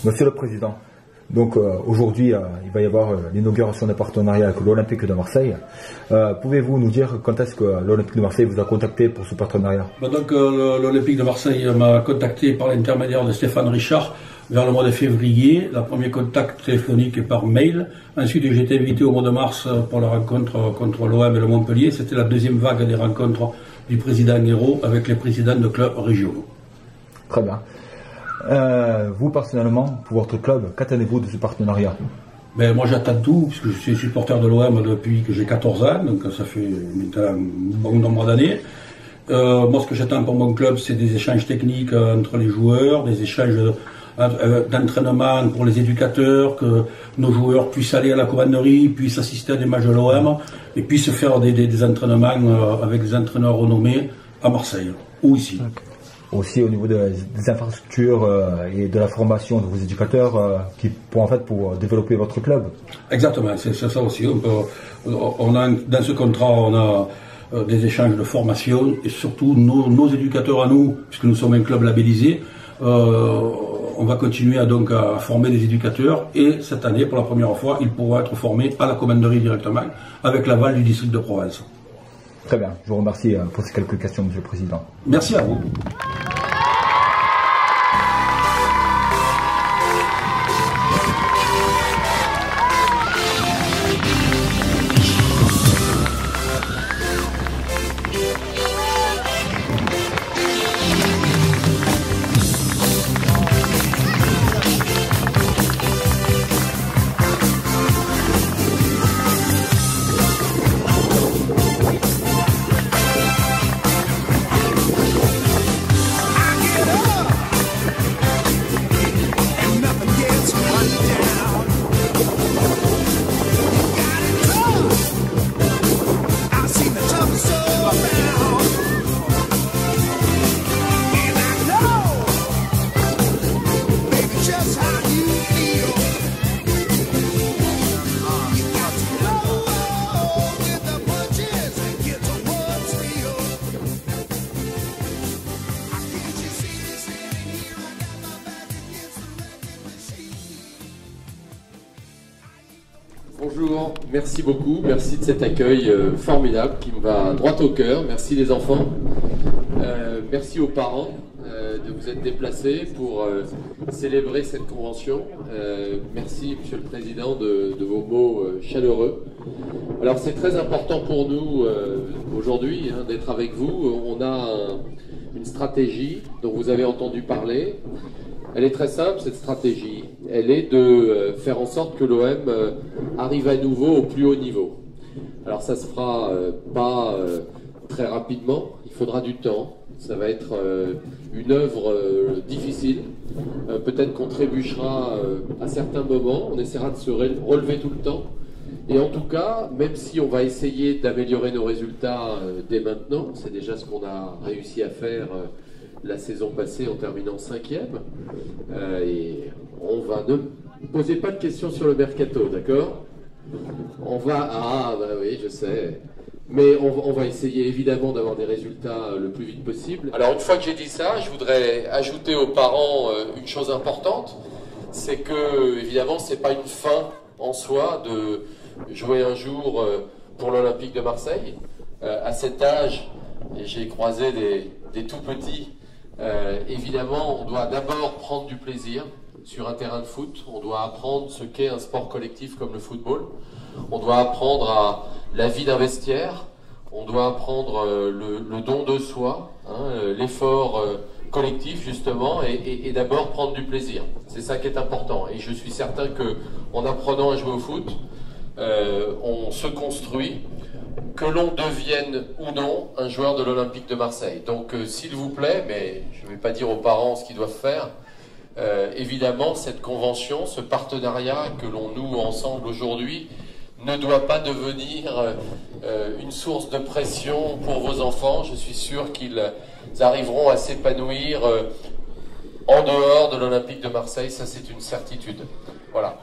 Monsieur le Président, donc aujourd'hui il va y avoir l'inauguration d'un partenariat avec l'Olympique de Marseille. Pouvez-vous nous dire quand est-ce que l'Olympique de Marseille vous a contacté pour ce partenariat? Donc l'Olympique de Marseille m'a contacté par l'intermédiaire de Stéphane Richard vers le mois de février. Le premier contact téléphonique est par mail. Ensuite j'ai été invité au mois de mars pour la rencontre contre l'OM et le Montpellier. C'était la deuxième vague des rencontres du président Hérault avec les présidents de clubs régionaux. Très bien. Vous personnellement, pour votre club, qu'attendez-vous de ce partenariat? Ben, moi j'attends tout, puisque je suis supporter de l'OM depuis que j'ai 14 ans, donc ça fait maintenant un bon nombre d'années. Moi ce que j'attends pour mon club, c'est des échanges techniques entre les joueurs, des échanges d'entraînement pour les éducateurs, que nos joueurs puissent aller à la commanderie, puissent assister à des matchs de l'OM, et puissent faire des entraînements avec des entraîneurs renommés à Marseille, ou ici. Okay. Aussi au niveau des infrastructures et de la formation de vos éducateurs pour développer votre club. Exactement, c'est ça aussi. Dans ce contrat, on a des échanges de formation et surtout nos éducateurs à nous, puisque nous sommes un club labellisé, on va continuer à former des éducateurs et cette année, pour la première fois, ils pourront être formés à la commanderie directement avec l'aval du district de Provence. Très bien, je vous remercie pour ces quelques questions, Monsieur le Président. Merci à vous. Bonjour, merci beaucoup, merci de cet accueil formidable qui me va droit au cœur. Merci les enfants, merci aux parents de vous être déplacés pour célébrer cette convention. Merci Monsieur le Président de vos mots chaleureux. Alors c'est très important pour nous aujourd'hui d'être avec vous. On a une stratégie dont vous avez entendu parler. Elle est très simple, cette stratégie. Elle est de faire en sorte que l'OM arrive à nouveau au plus haut niveau. Alors ça se fera pas très rapidement, il faudra du temps. Ça va être une œuvre difficile. Peut-être qu'on trébuchera à certains moments, on essaiera de se relever tout le temps. Et en tout cas, même si on va essayer d'améliorer nos résultats dès maintenant, c'est déjà ce qu'on a réussi à faire la saison passée en terminant 5e. Et on va... Ne posez pas de questions sur le mercato, d'accord? On va... Ah, bah oui, je sais. Mais on va essayer évidemment d'avoir des résultats le plus vite possible. Alors une fois que j'ai dit ça, je voudrais ajouter aux parents une chose importante. C'est que, évidemment, c'est pas une fin en soi de jouer un jour pour l'Olympique de Marseille. À cet âge, et j'ai croisé des tout petits. Évidemment, on doit d'abord prendre du plaisir sur un terrain de foot. On doit apprendre ce qu'est un sport collectif comme le football. On doit apprendre à la vie d'un vestiaire. On doit apprendre le don de soi, hein, l'effort collectif justement, et d'abord prendre du plaisir. C'est ça qui est important. Et je suis certain que en apprenant à jouer au foot, on se construit, que l'on devienne ou non un joueur de l'Olympique de Marseille. Donc s'il vous plaît, mais je ne vais pas dire aux parents ce qu'ils doivent faire, évidemment cette convention, ce partenariat que l'on noue ensemble aujourd'hui, ne doit pas devenir une source de pression pour vos enfants. Je suis sûr qu'ils arriveront à s'épanouir en dehors de l'Olympique de Marseille, ça c'est une certitude. Voilà.